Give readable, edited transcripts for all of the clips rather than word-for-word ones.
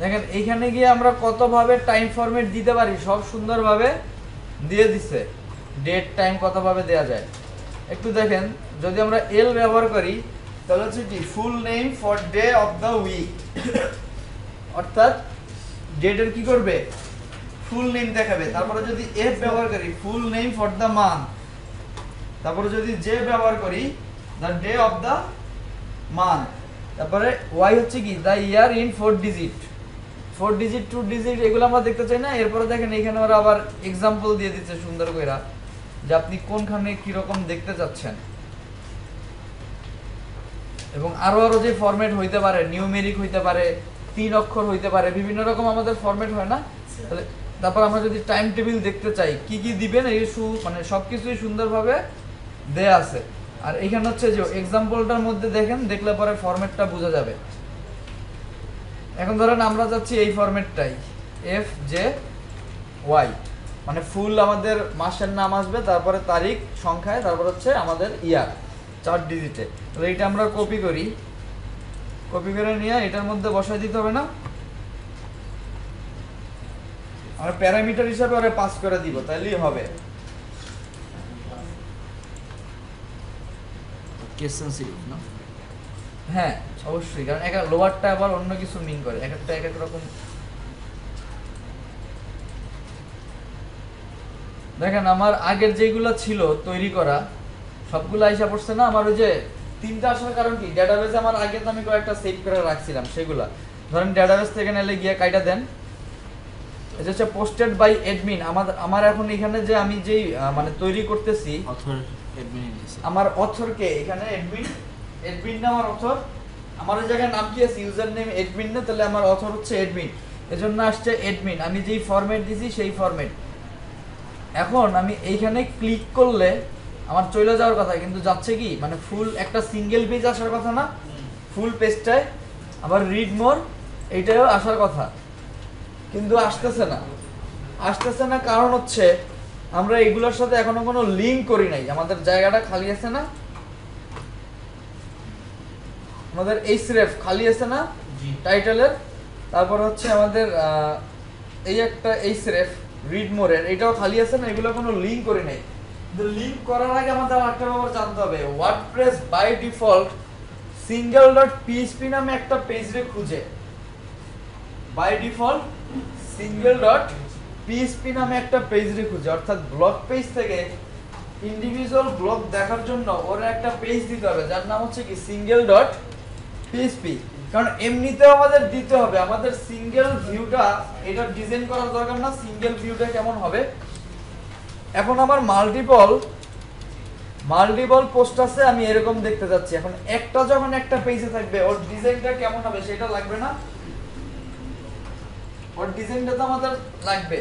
দেখেন এইখানে গিয়ে আমরা কতভাবে টাইম ফরম্যাট দিতে পারি, সব সুন্দরভাবে দিয়ে দিছে। ডেট টাইম কতভাবে দেওয়া যায় একটু দেখেন। যদি আমরা এল ব্যবহার করি তাহলে হচ্ছে কি full name for day of the week, অর্থাৎ ডেটের কি করবে ফুল নেম দেখাবে। তারপরে যদি এফ ব্যবহার করি ফুল নেম ফর দ্য মান্থ, তারপরে যদি জে ব্যবহার করি the day of the month, তারপরে ওয়াই হচ্ছে কি the year in 4 digit, 4 digit 2 digit এগুলো আমরা দেখতে চাই না। এরপরে দেখেন এখানে ওরা আবার এক্সাম্পল দিয়ে দিচ্ছে সুন্দর কইরা যে আপনি কোনখানে কি রকম দেখতে চাচ্ছেন, এবং আরো আরো যে ফরম্যাট হইতে পারে, নিউমেরিক হইতে পারে, 3 অক্ষর হইতে পারে, বিভিন্ন রকম আমাদের ফরম্যাট হয় না। তাহলে তারপর আমরা যদি টাইম টেবিল দেখতে চাই কি কি দিবেন, এই মানে সবকিছুই সুন্দরভাবে দেয়া আছে। আর এখানে হচ্ছে যে এক্সাম্পলটার মধ্যে দেখেন, দেখলে পরে ফরম্যাটটা বোঝা যাবে। এখন ধরেন আমরা যাচ্ছি এই ফরম্যাটটাই, এফ জে ওয়াই, মানে ফুল আমাদের মাসের নাম আসবে, তারপরে তারিখ সংখ্যায়, তারপর হচ্ছে আমাদের ইয়ার 4 ডিজিটে। তাহলে এটা আমরা কপি করি, কপি করে নিয়ে এটার মধ্যে বসাই দিতে হবে না, আমরা প্যারামিটার হিসাবে ওরে পাস করে দিব, তাইলেই হবে। কেস সেনসিটিভ না? হ্যাঁ অবশ্যই, কারণ একটা লোয়ারটা আবার অন্য কিছু মিন করে, এক একটা এক এক রকম। দেখেন আমার আগের যেগুলো ছিল তৈরি করা সবগুলো আইসা পড়ছে না। আমার ওই যে 3টা আসার কারণ কি, ডেটাবেসে আমার আগে তো আমি কয়েকটা সেভ করে রাখছিলাম, সেগুলা ধরেন ডেটাবেস থেকে নিলে গিয়ে কাইটা দেন, এটা হচ্ছে পোস্টেড বাই অ্যাডমিন। আমার এখন এখানে যে আমি যেই মানে তৈরি করতেছি, অথর অ্যাডমিন নিছে, আমার অথরকে এখানে অ্যাডমিন, অ্যাডমিন না আমার অথর, আমার ওই জায়গায় নাম কি আছে ইউজার নেম অ্যাডমিন না, তাহলে আমার অথর হচ্ছে অ্যাডমিন, এজন্য আসছে অ্যাডমিন। আমি যেই ফরম্যাট দিছি সেই ফরম্যাট। এখন আমি এইখানে ক্লিক করলে আমার চলে যাওয়ার কথা, কিন্তু যাচ্ছে কি মানে ফুল একটা সিঙ্গেল পেজ আসার কথা না, ফুল পেজটায় আবার রিড মোর এইটাও আসার কথা, কিন্তু আসতেছে না। আসতেছে না কারণ হচ্ছে আমরা এগুলোর সাথে এখনো কোনো লিঙ্ক করি নাই। আমাদের জায়গাটা খালি আছে না, আমাদের এইচরেফ খালি আছে না টাইটেলের, তারপর হচ্ছে আমাদের এই একটা এইচরেফ রিড মোরের এটাও খালি আছে না, এগুলো কোনো লিঙ্ক করি নাই। কিন্তু লিঙ্ক করার আগে আমাদের আরেকটা ব্যাপার জানতে হবে, WordPress by default single dot PHP নামে একটা পেজ রে খুঁজে, by default single dot PHP নামে একটা পেজ রে খুঁজে, অর্থাৎ ব্লগ পেজ থেকে ইন্ডিভিজুয়াল ব্লগ দেখার জন্য ওরা একটা পেজ দিতে হবে যার নাম হচ্ছে কি সিঙ্গেল ডট পিএইচপি। কারণ এমনিতেও আমাদের দিতে হবে, আমাদের সিঙ্গেল ভিউটা এটা ডিজাইন করার দরকার না, সিঙ্গেল ভিউটা কেমন হবে। এখন আমার মাল্টিপল পোস্ট আছে, আমি এরকম দেখতে যাচ্ছি। এখন একটা যখন একটা পেজে থাকবে ওর ডিজাইনটা কেমন হবে সেটা লাগবে না, ওর ডিজাইনটা তো আমাদের লাগবে।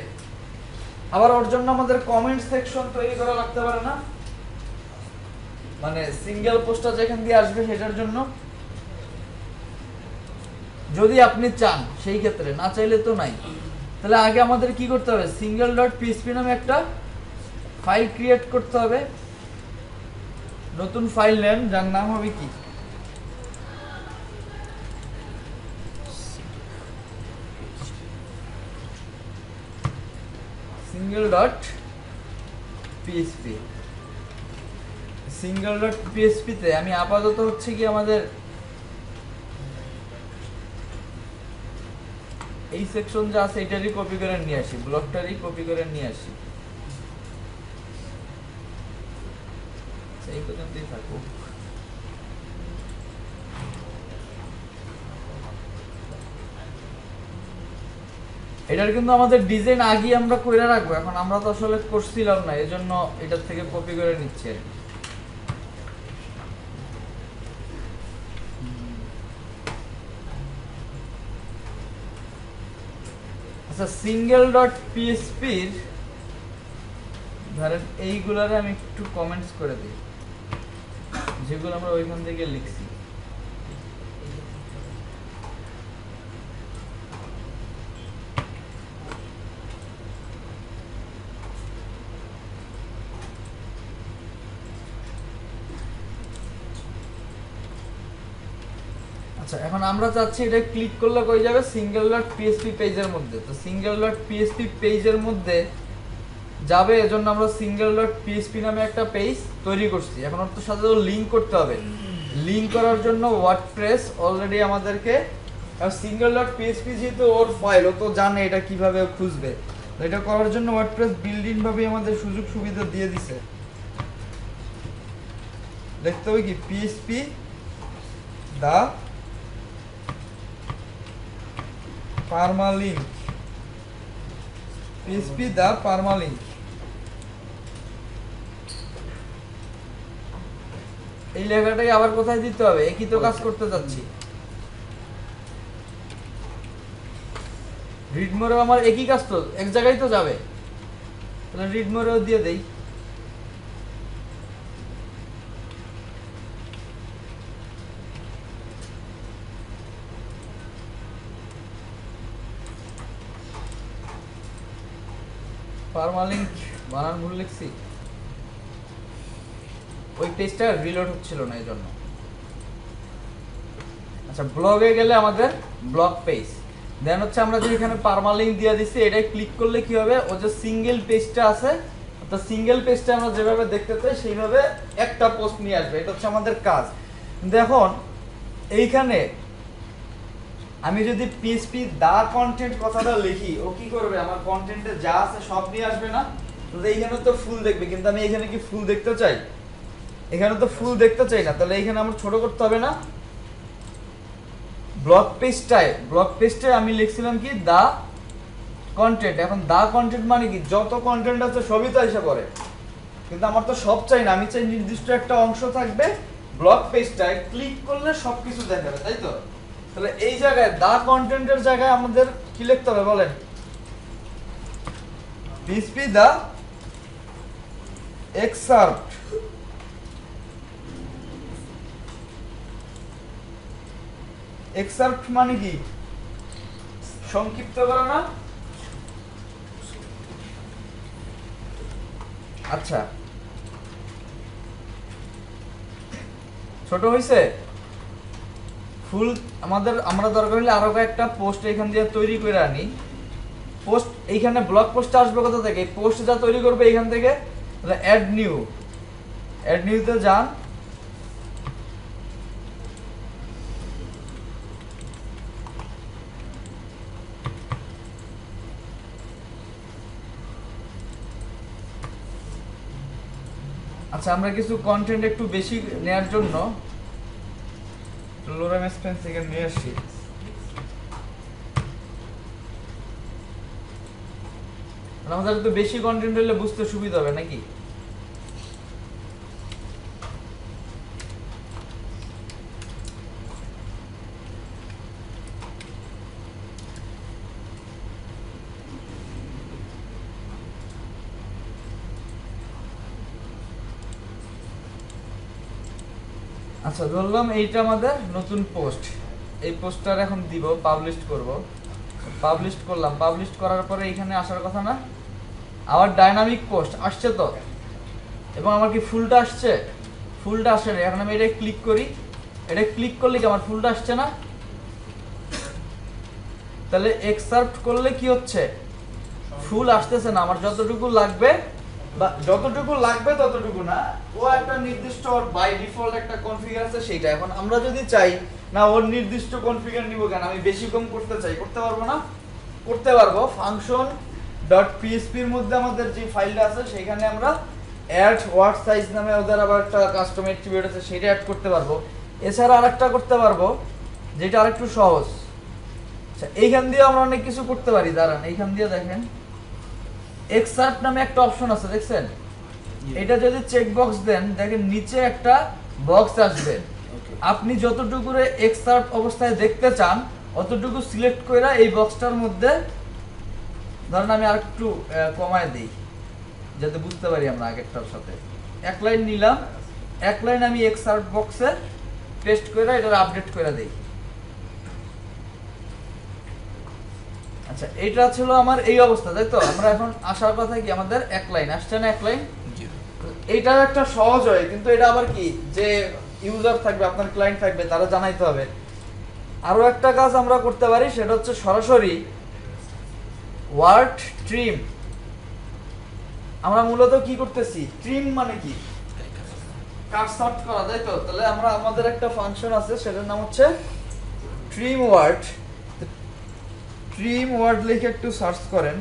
আবার ওর জন্য আমাদের কমেন্ট সেকশন তৈরি করা লাগতে পারে না, মানে সিঙ্গেল পোস্টটা যেখান দিয়ে আসবে সেটার জন্য, যদি আপনি চান সেই ক্ষেত্রে, না চাইলে তো নাই। তাহলে আগে আমাদের কি করতে হবে, সিঙ্গেল ডট পিএইচপি নামে একটা ফাইল ক্রিয়েট করতে হবে, নতুন ফাইল নেম যার নাম হবে কি single dot PHP. Single dot PHP তে আমি আপাতত হচ্ছে কি আমাদের এই সেকশন যা আছে এটারই কপি করে নিয়ে আসি, ব্লকটারই কপি করে নিয়ে আসি, এই পর্যন্তই থাকুক। এটার কিন্তু আমাদের ডিজাইন আগে আমরা কইরা রাখবো, এখন আমরা তো আসলে করছিলাম না, এজন্য এটার থেকে কপি করে নিচ্ছি আর কি। আচ্ছা সিঙ্গেল ডট পিএইচপির ধরেন এইগুলারে আমি একটু কমেন্টস করে দিই যেগুলো আমরা ওইখান থেকে লিখছি। আচ্ছা, এখন আমরা চাচ্ছি এটা ক্লিক করলে কই যাবে, সিঙ্গেল ডট পিএসপি পেজের মধ্যে। তো সিঙ্গেল ডট পিএসপি পেজের মধ্যে যাবে, এজন্য আমরা সিঙ্গেল ডট পিএসপি নামে একটা পেজ তৈরি করছি। এখন ওর তো সাথে লিংক করতে হবে। লিংক করার জন্য ওয়ার্ডপ্রেস অলরেডি আমাদেরকে, সিঙ্গেল ডট পিএসপি যেহেতু ওর ফাইল, ও তো জানে এটা কিভাবে খুঁজবে। তো এটা করার জন্য ওয়ার্ডপ্রেস বিল্ডিং ভাবে আমাদের সুযোগ সুবিধা দিয়ে দিছে। দেখতে হবে কি পিএসপি দা পারমালিঙ্ক, পিএসপি দা পারমালিঙ্ক। এই লেখাটাকে আবার কোথায় দিতে হবে, একই তো কাজ করতে যাচ্ছি। রিড মোরে আমার একই কাজ, তো এক জায়গায় তো যাবে, তাহলে রিড মোরেও দিয়ে দেই। পারমালিঙ্ক বানান ভুল লিখছি, ওই পেজটা রিলোড হচ্ছিল না এই জন্য। আচ্ছা, ব্লগে গেলে আমাদের ব্লগ পেজ, দেন হচ্ছে আমরা যে এখানে পারমালিঙ্ক দিয়ে দিচ্ছি, এটাই ক্লিক করলে কি হবে, ও যে সিঙ্গেল পেজটা আছে, তো সিঙ্গেল পেজটা আমরা যেভাবে দেখতে চাই সেইভাবে একটা পোস্ট নিয়ে আসবে। এটা হচ্ছে আমাদের কাজ। দেখুন এইখানে আমি যদি পিএসপি দা কন্টেন্ট কথাটা লিখি, ও কি করবে, আমার কন্টেন্টে যা আছে সব নিয়ে আসবে না? তো এইখানে তো ফুল দেখবে, কিন্তু আমি এখানে কি ফুল দেখতে চাই? এখানে তো ফুল দেখতে চাই না, তাহলে এখানে আমার ছোট করতে হবে না? ব্লগ পেজটায় আমি লিখছিলাম কি দা কন্টেন্ট। এখন দা কন্টেন্ট মানে কি, যত কন্টেন্ট আছে সবই তো এসে পড়ে, কিন্তু আমার তো সব চাই না, আমি চাই নির্দিষ্ট একটা অংশ থাকবে ব্লগ পেজটায়, ক্লিক করলে সবকিছু দেখাবে, তাই তো? তাহলে এই জায়গায় দা কন্টেন্টের জায়গায় আমাদের কি লিখতে হবে বলেন? পিএসপি দা এক্সার্ট। এক্সার্ট মানে কি, সংক্ষিপ্ত করা না? আচ্ছা, ছোট হইছে? ফুল আমরা দরকার হলে আরো একটা পোস্ট এখান দিয়ে তৈরি করে আনি। পোস্ট এইখানে ব্লগ পোস্ট আসবে কোথা থেকে? পোস্ট যা তৈরি করবে এখান থেকে। তাহলে অ্যাড নিউতে যান, আচ্ছা আমরা কিছু কন্টেন্ট একটু বেশি নেয়ার জন্য লোরাম এক্সপেন্স থেকে নিয়ে আসি। আমাদের তো বেশি কন্টেন্ট হলে বুঝতে সুবিধা হবে নাকি? আচ্ছা, ধরলাম এইটা আমাদের নতুন পোস্ট, এই পোস্টটার এখন দিব, পাবলিশ করব। পাবলিশ করলাম, পাবলিশ করার পরে এখানে আসার কথা না? আবার ডাইনামিক পোস্ট আসছে তো, এবং আমার কি ফুলটা আসছে? ফুলটা আসছে না। এখন আমি এটা ক্লিক করি, এটা ক্লিক করলে কি আমার ফুলটা আসছে না? তাহলে এক্সার্ট করলে কি হচ্ছে, ফুল আসতেছে না। আমার যতটুকু লাগবে বা যতটুকু লাগবে ততটুকু না, ও একটা নির্দিষ্ট ওর বাই ডিফল্ট একটা কনফিগার আছে সেইটা। এখন আমরা যদি চাই না ওর নির্দিষ্ট কনফিগার নিব, কেন আমি বেশি কম করতে চাই, করতে পারবো না? করতে পারবো। ফাংশন ডট পিএসপি এর মধ্যে আমাদের যে ফাইলটা আছে সেখানে আমরা অ্যাড ওয়ার্ড সাইজ নামে ওদের আবার একটা কাস্টম অ্যাট্রিবিউট আছে, সেটা অ্যাড করতে পারবো। এছাড়া আরেকটা করতে পারবো যেটা আরেকটু সহজ। আচ্ছা, এইখান দিয়ে আমরা অনেক কিছু করতে পারি। দাঁড়ান, এইখান দিয়ে দেখেন এক্সার্ট নামে একটা অপশন আছে, দেখছেন? এটা যদি চেক বক্স দেন, দেখেন নিচে একটা বক্স আসবে। আপনি যতটুকু এক্সার্ট অবস্থায় দেখতে চান অতটুকু সিলেক্ট করে এই বক্সটার মধ্যে, ধরেন আমি আরেকটু কমায় দিই যাতে বুঝতে পারি আমরা আগেরটার সাথে। এক লাইন নিলাম, এক লাইন আমি এক্সার্ট বক্সে পেস্ট করে এটা আপডেট করে দেই। আচ্ছা, এটা ছিল আমার এই অবস্থা, তাই তো? আমরা এখন আসার কথা কি, আমাদের এক লাইন আসছে না? এক লাইন, এটা একটা সহজ হয়, কিন্তু এটা আবার কি, যে ইউজার থাকবে, আপনার ক্লায়েন্ট থাকবে, তারা জানাইতে হবে। আরো একটা কাজ আমরা করতে পারি, সেটা হচ্ছে সরাসরি ওয়ার্ড ট্রিম। আমরা মূলত কি করতেছি, ট্রিম মানে কি, কাট সর্ট করা, তাই তো? তাহলে আমরা আমাদের একটা ফাংশন আছে, সেটার নাম হচ্ছে ট্রিম ওয়ার্ড। ট্রিম ওয়ার্ড লিখে একটু সার্চ করেন,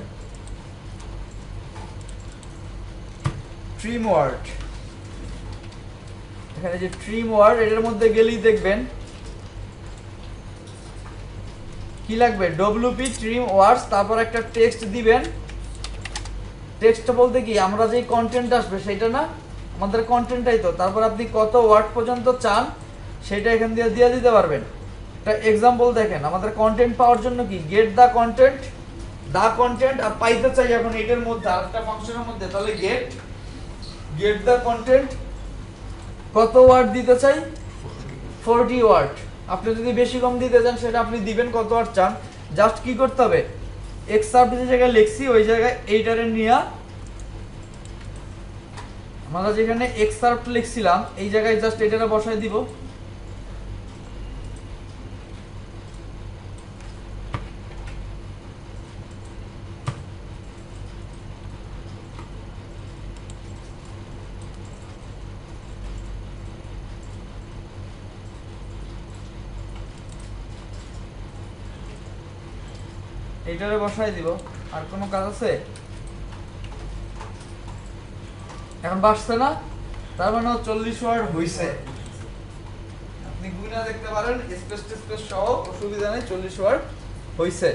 ট্রিম ওয়ার্ড। এখানে যে ট্রিম ওয়ার্ড, এটার মধ্যে গেলেই দেখবেন কি লাগবে, ডব্লিউপি ট্রিম ওয়ার্ডস, তারপর একটা টেক্সট দিবেন। টেক্সট বলতে কি, আমরা যেই কন্টেন্ট আসবে সেটা না, আমাদের কন্টেন্টটাই তো। তারপর আপনি কত ওয়ার্ড পর্যন্ত চান সেটা এখান দিয়ে দিয়ে দিতে পারবেন। একটা এক্সাম্পল দেখেন, আমাদের কন্টেন্ট পাওয়ার জন্য কি, গেট দ্য কন্টেন্ট, আর পাইতে চাই এখন এটার মধ্যে আরেকটা ফাংশনের মধ্যে, তাহলে গেট দ্য কন্টেন্ট, কত ওয়ার্ড দিতে চাই, 40 ওয়ার্ড। আপনি যদি বেশি কম দিতে চান সেটা আপনি দিবেন কত ওয়ার্ড চান। জাস্ট কি করতে হবে, এক্সার্ট যে জায়গায় লিখছি ওই জায়গায় এইটারে নিয়ে, আমরা যেখানে এক্সার্ট লিখছিলাম এই জায়গায় জাস্ট এটারে বসাই দিব। এইটারে বসাই দিব। আর কোনো কাজ আছে? এখন বাসছে না, তার মানে 40 ওয়ার্ড হইছে। আপনি গুইনা দেখতে পারেন, স্পেস সহ, অসুবিধা নেই, 40 ওয়ার্ড হইছে।